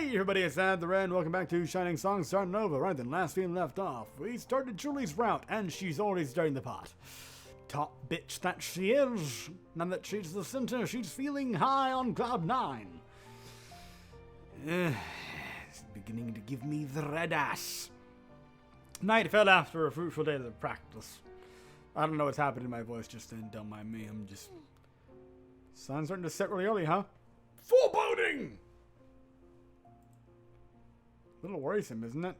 Hey everybody, it's Ad the Red. Welcome back to Shining Song Starnova. Right then, last we left off, we started Julie's route, and she's already stirring the pot. Top bitch that she is. Now that she's the center, she's feeling high on cloud 9. It's beginning to give me the red ass. Night fell after a fruitful day of practice. I don't know what's happened to my voice just then. Don't mind me. I'm just... Sun's starting to set really early, huh? Foreboding! A little worrisome, isn't it?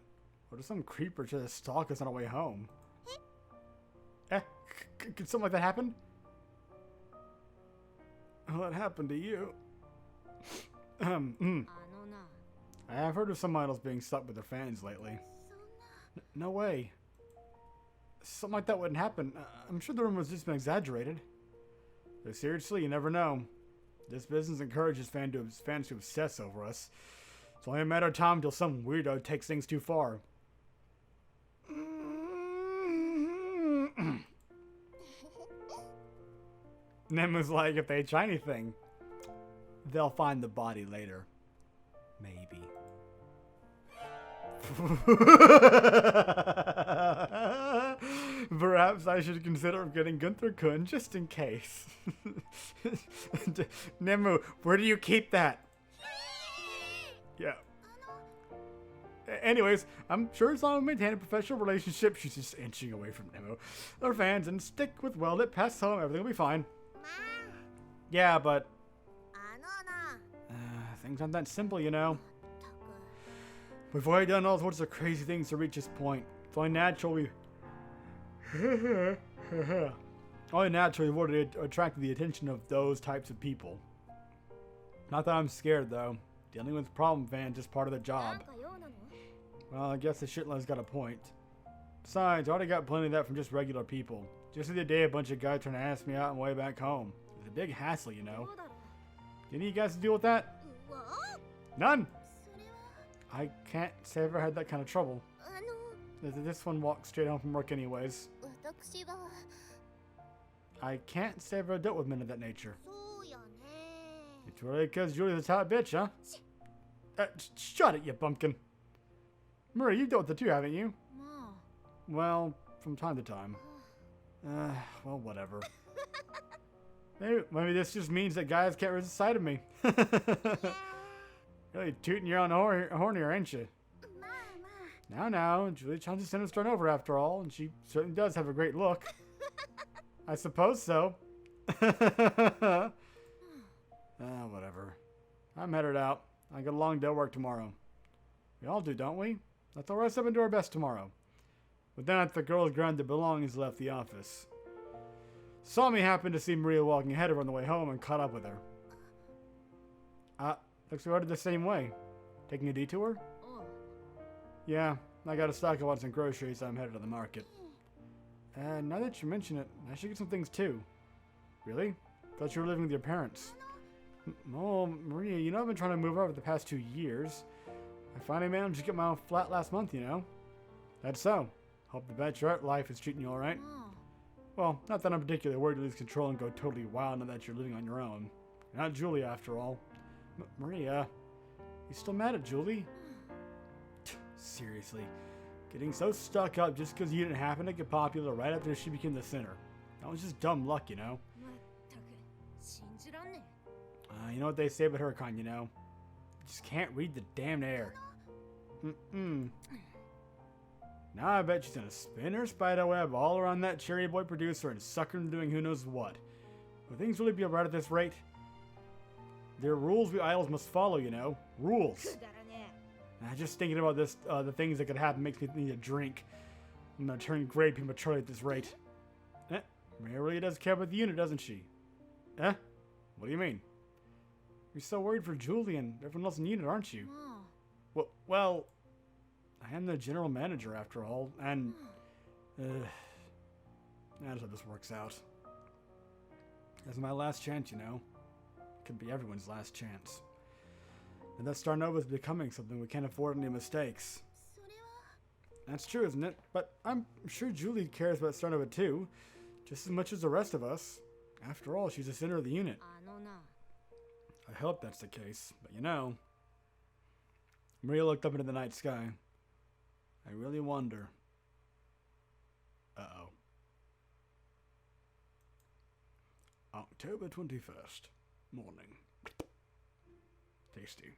Or does some creeper just stalk us on our way home? Could something like that happen? Well, it happened to you. I have heard of some idols being stuck with their fans lately. No way. Something like that wouldn't happen. I'm sure the rumor's just been exaggerated. But seriously, you never know. This business encourages fans to obsess over us. It's only a matter of time until some weirdo takes things too far. Nemu's like, if they try anything, they'll find the body later. Maybe. Perhaps I should consider getting Gunther-kun just in case. Nemu, where do you keep that? Yeah. Anyways, I'm sure as long as we maintain a professional relationship, she's just inching away from Nemu. Our fans, and stick with well-lit past home, everything will be fine. Yeah, but... things aren't that simple, you know. We've already done all sorts of crazy things to reach this point. It's only natural we've already attracted the attention of those types of people. Not that I'm scared, though. Dealing with problem fans is part of the job. Well, I guess the shitload's got a point. Besides, I already got plenty of that from just regular people. Just the other day, a bunch of guys trying to ask me out on the way back home. It's a big hassle, you know. Do any of you guys deal with that? None! I can't say I've ever had that kind of trouble. This one walks straight home from work anyways. I can't say I've ever dealt with men of that nature. It's really because Julie's a top bitch, huh? Shut it, you bumpkin. Marie, you've dealt with it too, haven't you? Well, from time to time. Well, whatever. Maybe this just means that guys can't resist the sight of me. Really tooting your own horn here, ain't you? Now, Julie Chan's a Starnova after all, and she certainly does have a great look. I suppose so. Whatever. I'm headed out. I got a long day of work tomorrow. We all do, don't we? Let's all rest up and do our best tomorrow. With that, the girls grabbed their belongings and left the office. Sami happened to see Maria walking ahead of her on the way home and caught up with her. Looks like we headed the same way. Taking a detour? Yeah, I got a stock of what's in groceries, so I'm headed to the market. Now that you mention it, I should get some things too. Really? Thought you were living with your parents. Oh, Maria, you know I've been trying to move over the past 2 years. I finally managed to get my own flat last month, you know. That's so. Hope the bachelorette life is treating you alright. Well, not that I'm particularly worried to lose control and go totally wild now that you're living on your own. You're not Julie, after all. Maria, you still mad at Julie? Seriously, getting so stuck up just because you didn't happen to get popular right after she became the center. That was just dumb luck, you know. You know what they say about her kind, you know? You just can't read the damn air. Now I bet she's gonna spin her spider web all around that cherry boy producer and suck her into doing who knows what. Will things really be alright at this rate? There are rules we idols must follow, you know. Rules. Just thinking about this, the things that could happen makes me need a drink. I'm gonna turn gray prematurely at this rate. Maria really does care about the unit, doesn't she? What do you mean? You're so worried for Julie and everyone else in the unit, aren't you? Well, I am the general manager after all, and that's how this works out. This is my last chance, you know. It could be everyone's last chance. And that Starnova is becoming something we can't afford any mistakes. That's true, isn't it? But I'm sure Julie cares about Starnova too, just as much as the rest of us. After all, she's the center of the unit. I hope that's the case, but you know, Maria looked up into the night sky. I really wonder. Uh-oh. October 21st. Morning. Tasty.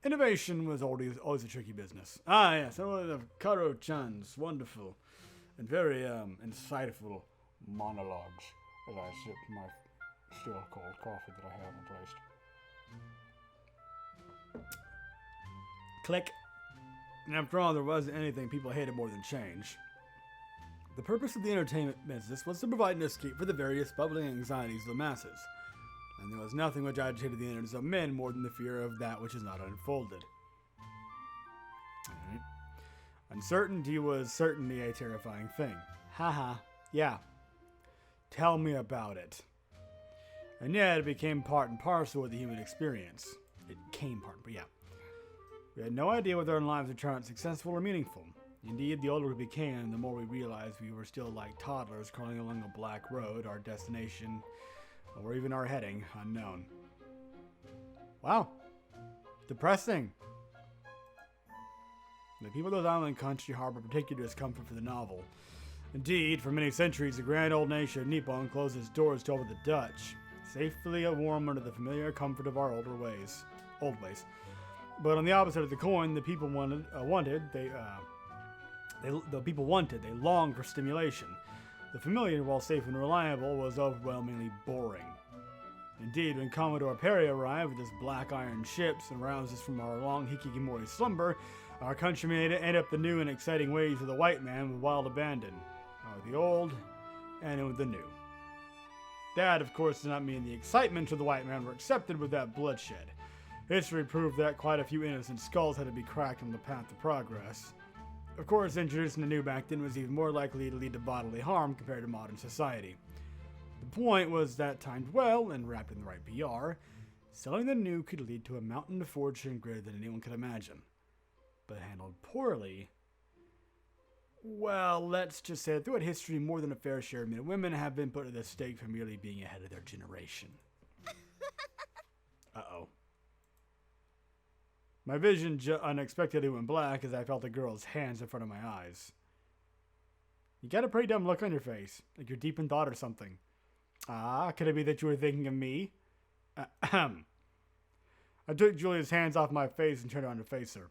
Innovation was always a tricky business. Ah, yes, one of Karo-chan's wonderful and very insightful monologues as I sip my still cold coffee that I haven't placed. Click. And after all, there wasn't anything people hated more than change. The purpose of the entertainment business was to provide an escape for the various bubbling anxieties of the masses. And there was nothing which agitated the innards of men more than the fear of that which is not unfolded. Right. Uncertainty was certainly a terrifying thing. Haha, yeah. Tell me about it. And yet it became part and parcel of the human experience. It came part, but yeah. We had no idea whether our lives would turn out successful or meaningful. Indeed, the older we became, the more we realized we were still like toddlers crawling along a black road, our destination, or even our heading, unknown. Wow. Depressing. The people of those island country harbor particular discomfort for the novel. Indeed, for many centuries, the grand old nation of Nippon closed its doors to all but the Dutch, safely warm under the familiar comfort of our old ways. But on the opposite of the coin, the people they longed for stimulation. The familiar, while safe and reliable, was overwhelmingly boring. Indeed, when Commodore Perry arrived with his black iron ships and roused us from our long hikikomori slumber, our countrymen ate up the new and exciting ways of the white man with wild abandon. With the old and with the new. That, of course, did not mean the excitement of the white man were accepted with that bloodshed. History proved that quite a few innocent skulls had to be cracked on the path to progress. Of course, introducing the new back then was even more likely to lead to bodily harm compared to modern society. The point was that timed well and wrapped in the right PR, selling the new could lead to a mountain of fortune greater than anyone could imagine. But handled poorly, well, let's just say that throughout history, more than a fair share of men and women have been put to the stake for merely being ahead of their generation. Uh-oh. My vision unexpectedly went black as I felt a girl's hands in front of my eyes. You got a pretty dumb look on your face, like you're deep in thought or something. Ah, could it be that you were thinking of me? Ahem. I took Julia's hands off my face and turned around to face her.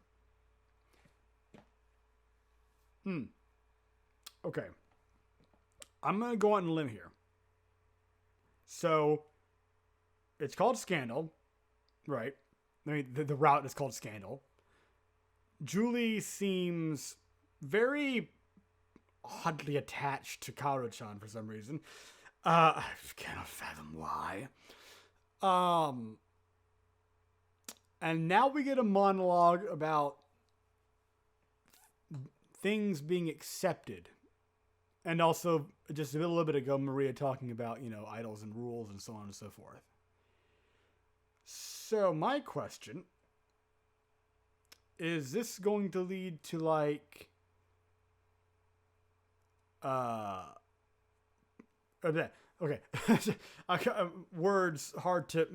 Okay. I'm going to go on a limb here. So, it's called Scandal, right? I mean, the route is called Scandal. Julie seems very oddly attached to Karo-chan for some reason. I cannot fathom why. And now we get a monologue about things being accepted. And also, just a little bit ago, Maria talking about, idols and rules and so on and so forth. So, my question, is this going to lead to, like, okay. Words hard to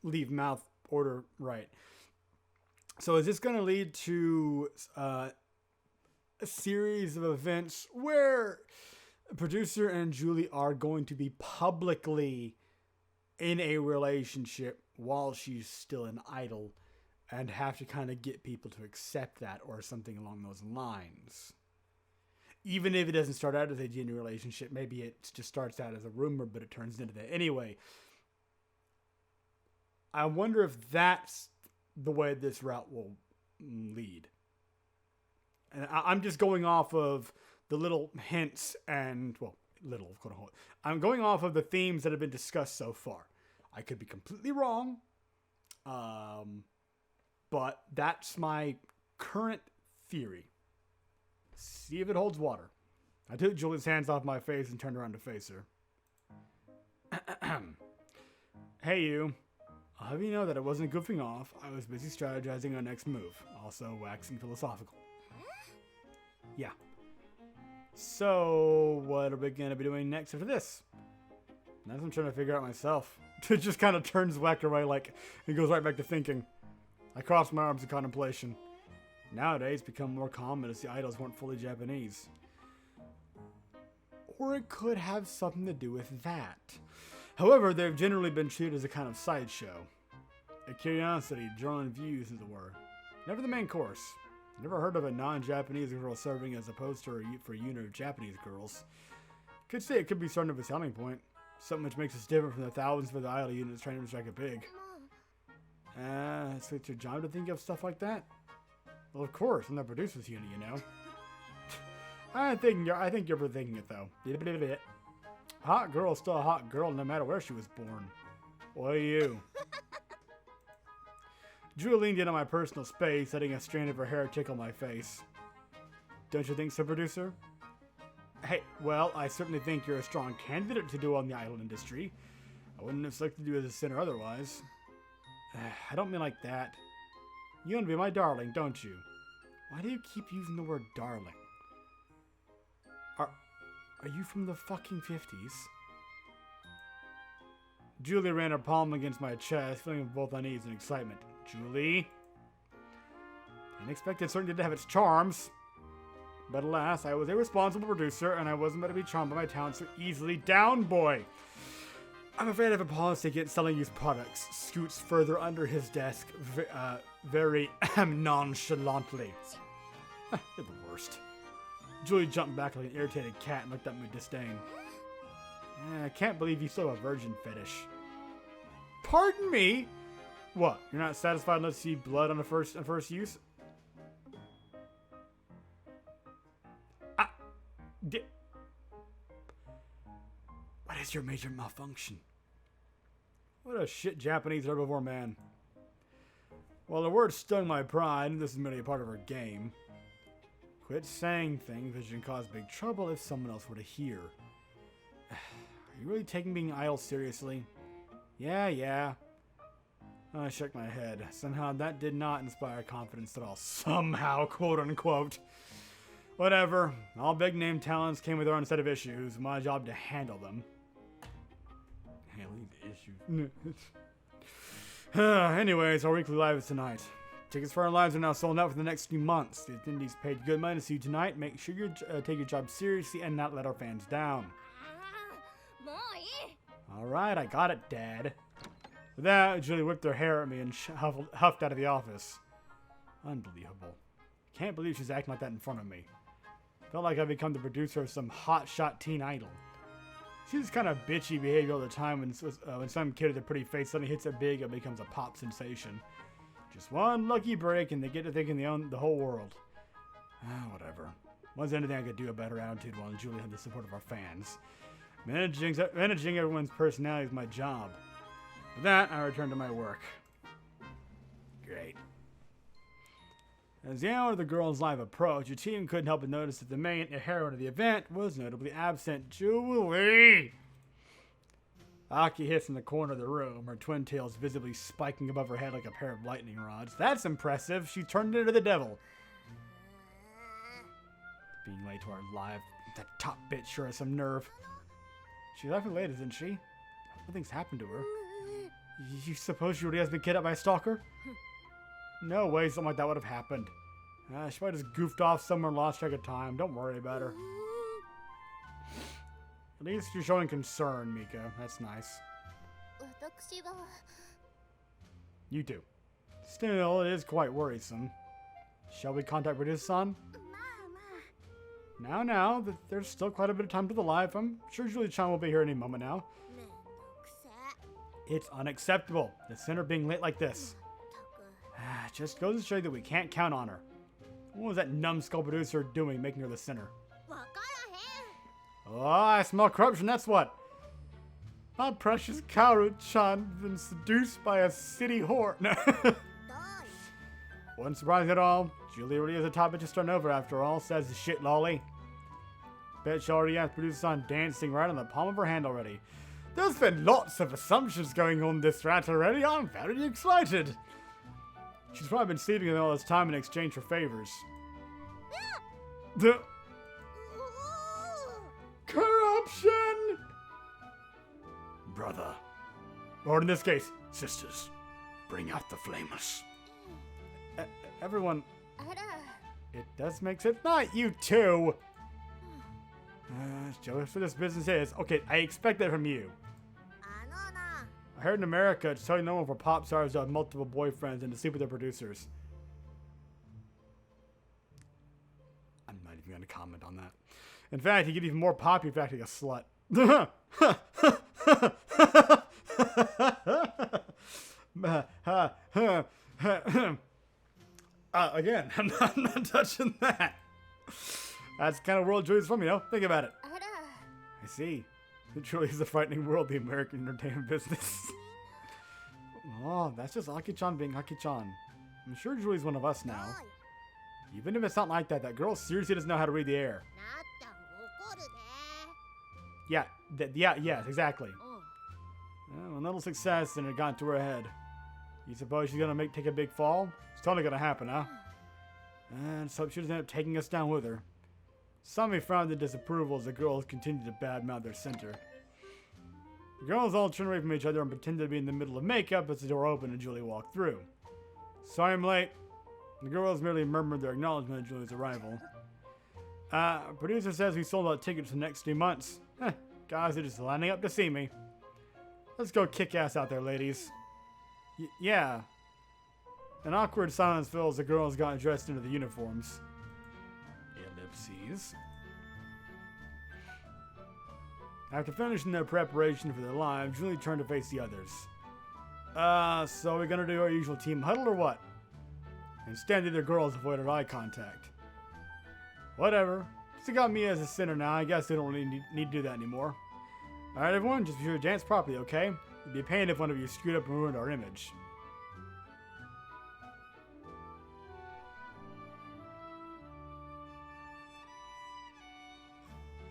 leave mouth order right. So, is this going to lead to, a series of events where producer and Julie are going to be publicly in a relationship while she's still an idol and have to kind of get people to accept that or something along those lines? Even if it doesn't start out as a genuine relationship, maybe it just starts out as a rumor, but it turns into that. Anyway, I wonder if that's the way this route will lead. And I'm just going off of the little hints and, well, little, quote unquote. I'm going off of the themes that have been discussed so far. I could be completely wrong. But that's my current theory. See if it holds water. I took Julie's hands off my face and turned around to face her. Hey, you. I'll have you know that I wasn't goofing off. I was busy strategizing our next move. Also waxing philosophical. Yeah. So, what are we going to be doing next after this? That's what I'm trying to figure out myself. It just kind of turns whack away, like, it goes right back to thinking. I crossed my arms in contemplation. Nowadays, it's become more common to see idols weren't fully Japanese. Or it could have something to do with that. However, they've generally been treated as a kind of sideshow. A curiosity, drawn views, as it were. Never the main course. Never heard of a non-Japanese girl serving as a poster for a unit of Japanese girls. Could say it could be starting of a selling point. Something which makes us different from the thousands for the idol units trying to strike a pig. So it's your job to think of stuff like that? Well, of course, I'm the producer's unit, you know. I think you're overthinking it, though. Hot girl's still a hot girl no matter where she was born. What are you? Drew leaned in on my personal space, letting a strand of her hair tickle my face. Don't you think so, producer? Hey, well, I certainly think you're a strong candidate to do on the idol industry. I wouldn't have selected you as a sinner otherwise. I don't mean like that. You want to be my darling, don't you? Why do you keep using the word darling? Are you from the fucking 50s? Julie ran her palm against my chest, feeling both unease and excitement. Julie? The unexpected certainly did have its charms. But alas, I was a responsible producer, and I wasn't going to be charmed by my talent so easily. Down, boy! I'm afraid I have a policy against selling used products. Scoots further under his desk, very nonchalantly. You're the worst. Julie jumped back like an irritated cat and looked at me with disdain. I can't believe you still have a virgin fetish. Pardon me? What? You're not satisfied unless you see blood on first use? What is your major malfunction? What a shit Japanese herbivore man. Well, the word stung my pride, and this is merely a part of her game. Quit saying things that can cause big trouble if someone else were to hear. Are you really taking being idle seriously? Yeah. I shook my head. Somehow that did not inspire confidence at all. Somehow, quote unquote. Whatever. All big name talents came with their own set of issues. My job to handle them. Handling the issues. Anyways, our weekly live is tonight. Tickets for our lives are now sold out for the next few months. The attendees paid good money to see you tonight. Make sure you take your job seriously and not let our fans down. Alright, I got it, Dad. With that, Julie whipped her hair at me and huffed out of the office. Unbelievable. Can't believe she's acting like that in front of me. Felt like I'd become the producer of some hotshot teen idol. She's kind of bitchy behavior all the time when some kid with a pretty face suddenly hits it big and becomes a pop sensation. Just one lucky break and they get to thinking they own the whole world. Whatever. Wasn't anything I could do about her attitude while Julie had the support of our fans. Managing everyone's personality is my job. With that, I returned to my work. Great. As the hour of the girls' live approached, your team couldn't help but notice that the main heroine of the event was notably absent. Julie! Aki hissed in the corner of the room, her twin tails visibly spiking above her head like a pair of lightning rods. That's impressive. She turned into the devil. Being late to our live, that top bitch sure has some nerve. She's awfully late, isn't she? Nothing's happened to her. You suppose she really has been kidnapped by a stalker? No way something like that would have happened. She might have just goofed off somewhere and lost track of time. Don't worry about her. At least you're showing concern, Mika. That's nice. You too. Still, it is quite worrisome. Shall we contact Ryuta-san? Now, there's still quite a bit of time to the live. I'm sure Julie-chan will be here any moment now. It's unacceptable. The sinner being late like this. Just goes to show you that we can't count on her. What was that numbskull producer doing, making her the sinner? Oh, I smell corruption, that's what. Our precious Kaoru-chan been seduced by a city whore. No. Wasn't surprised at all. Julie really is a top bitch to Starnova after all, says the shit lolly. Bet she already has producer-san dancing right on the palm of her hand already. There's been lots of assumptions going on this rat already. I'm very excited. She's probably been sleeping with all this time in exchange for favors. The corruption! Brother. Or in this case, sisters. Bring out the flamers. everyone... It does make sense. Not you two! Joe, for this business is. Okay, I expect that from you. I heard in America it's totally normal for pop stars to have multiple boyfriends and to sleep with their producers. I'm not even going to comment on that. In fact, you get even more pop if you're acting a slut. Again, I'm not touching that. That's the kind of world Julie's from, you know? Think about it. I see. It truly is a frightening world, the American entertainment business. Oh, that's just Aki-chan being Aki-chan. I'm sure Julie's one of us now. Even if it's not like that, that girl seriously doesn't know how to read the air. Yeah, yes, exactly. Well, a little success and it got to her head. You suppose she's gonna take a big fall? It's totally gonna happen, huh? And so she doesn't end up taking us down with her. Some may frown in disapproval as the girls continue to badmouth their center. The girls all turn away from each other and pretend to be in the middle of makeup as the door opened and Julie walked through. Sorry I'm late. The girls merely murmured their acknowledgement of Julie's arrival. Producer says we sold out tickets for the next 3 months. Guys are just lining up to see me. Let's go kick ass out there, ladies. Yeah. An awkward silence fills the girls got dressed into the uniforms. Ellipses. After finishing their preparation for their live, Julie turned to face the others. So we're gonna do our usual team huddle or what? Instead, the other girls avoided eye contact. Whatever. Since they got me as a sinner now, I guess they don't really need to do that anymore. Alright everyone, just be sure to dance properly, okay? It'd be a pain if one of you screwed up and ruined our image.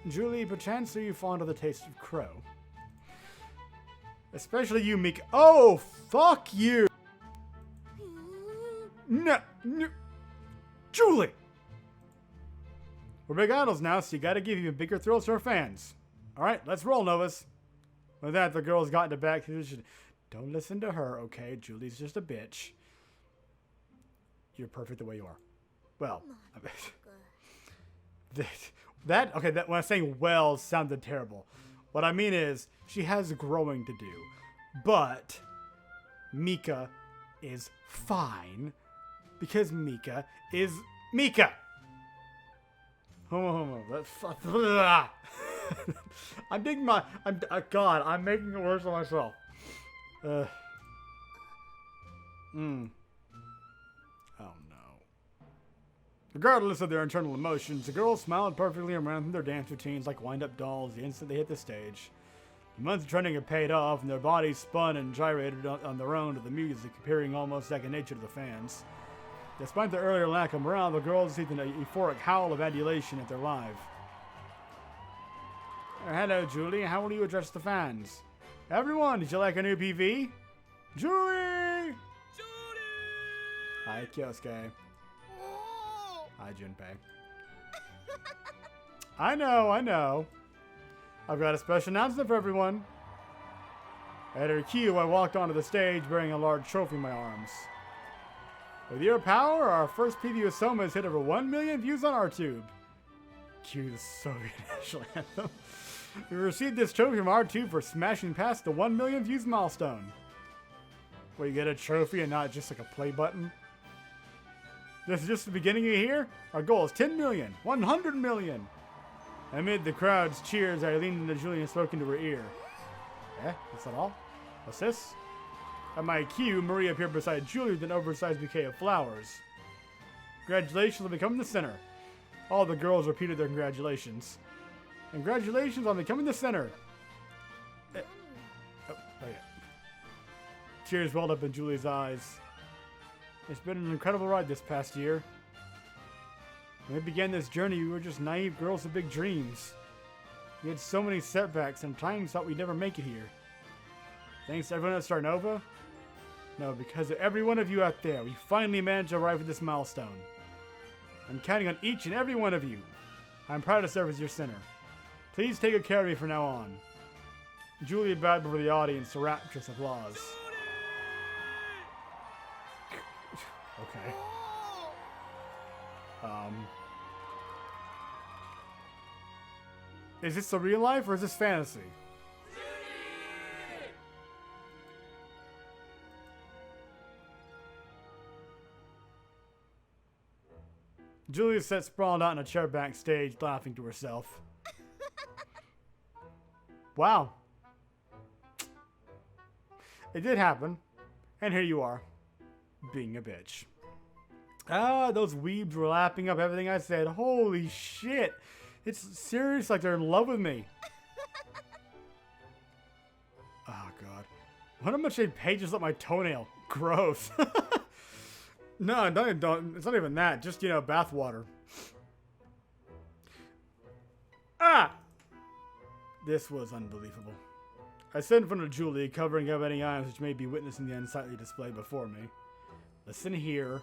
Julie, perchance are you fond of the taste of crow? Especially you, Mika. Oh, fuck you! No, Julie! We're big idols now, so you gotta give even bigger thrills to our fans. Alright, let's roll, Novas. With that, the girls got into back position. Don't listen to her, okay? Julie's just a bitch. You're perfect the way you are. Well, that when I'm saying well sounded terrible. What I mean is, she has growing to do. But Mika is fine because Mika is Mika. Homo. I'm making it worse on myself. Oh no. Regardless of their internal emotions, the girls smiled perfectly and ran through their dance routines like wind-up dolls the instant they hit the stage. The months of training had paid off, and their bodies spun and gyrated on their own to the music, appearing almost second nature to the fans. Despite their earlier lack of morale, the girls received an euphoric howl of adulation at their live. Hello, Julie. How will you address the fans? Everyone, did you like our new PV? Julie! Hi, Kyosuke. Hi, Junpei. I know. I've got a special announcement for everyone. At her cue, I walked onto the stage bearing a large trophy in my arms. With your power, our first PV with Soma has hit over 1 million views on our tube. Cue the Soviet national anthem. We received this trophy from R2 for smashing past the 1 million views milestone. Where you get a trophy and not just like a play button. This is just the beginning of here. Our goal is 10 million, 100 million. Amid the crowd's cheers, I leaned into Julie and spoke into her ear. That's not all? What's this? At my cue, Maria appeared beside Julie with an oversized bouquet of flowers. Congratulations on becoming the center. All the girls repeated their congratulations. Congratulations on becoming the center. Tears welled up in Julie's eyes. It's been an incredible ride this past year. When we began this journey, we were just naive girls with big dreams. We had so many setbacks and times thought we'd never make it here. Thanks to everyone at Starnova? No, because of every one of you out there, we finally managed to arrive at this milestone. I'm counting on each and every one of you. I'm proud to serve as your center. Please take good care of me from now on. Julia bowed before the audience to rapturous applause. Okay. Is this the real life or is this fantasy? Julia sat sprawled out in a chair backstage, laughing to herself. Wow. It did happen. And here you are, being a bitch. Ah, those weebs were lapping up everything I said. Holy shit. It's serious, like they're in love with me. Oh, God. What much they pay just let my toenail? Gross. No, don't. It's not even that. Just, you know, bath water. Ah! This was unbelievable. I stood in front of Julie, covering up any eyes which may be witnessing the unsightly display before me. Listen here.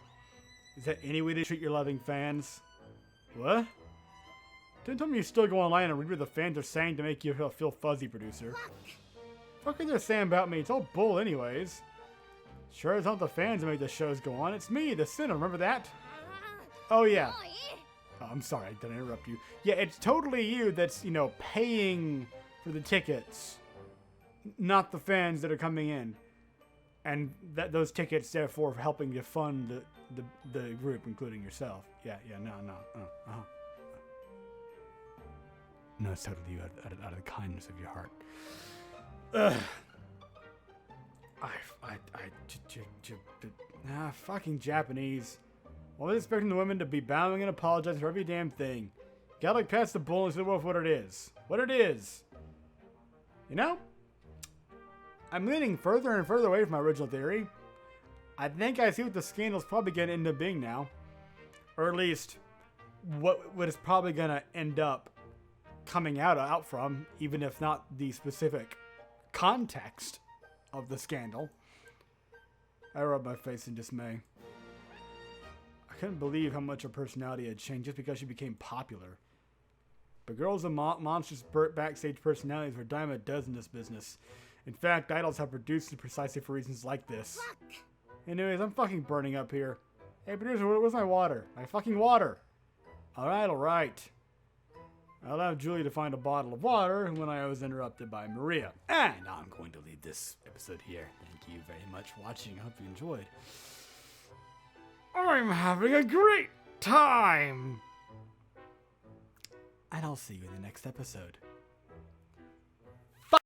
Is that any way to treat your loving fans? What? Don't tell me you still go online and read what the fans are saying to make you feel fuzzy, producer. Fuck are they saying about me? It's all bull anyways. Sure it's not the fans that make the shows go on. It's me, the sinner. Remember that? Oh, yeah. Oh, I'm sorry. I didn't interrupt you. Yeah, it's totally you that's, you know, paying for the tickets. Not the fans that are coming in. And that those tickets, therefore, helping to fund the group, including yourself. Yeah, no. No, it's totally you out of the kindness of your heart. Ugh. Fucking Japanese. Always expecting the women to be bowing and apologizing for every damn thing. Gotta look past the bull and see what it is. What it is. You know? I'm leaning further and further away from my original theory. I think I see what the scandal's probably gonna end up being now. Or at least, what is probably gonna end up coming out from, even if not the specific context of the scandal. I rubbed my face in dismay. I couldn't believe how much her personality had changed just because she became popular. But girls with monstrous backstage personalities were a dime a dozen in this business. In fact, idols have produced precisely for reasons like this. Anyways, I'm fucking burning up here. Hey, producer, where's my water? My fucking water! Alright. I allowed Julie to find a bottle of water when I was interrupted by Maria. And I'm going to leave this episode here. Thank you very much for watching. I hope you enjoyed. I'm having a great time! And I'll see you in the next episode.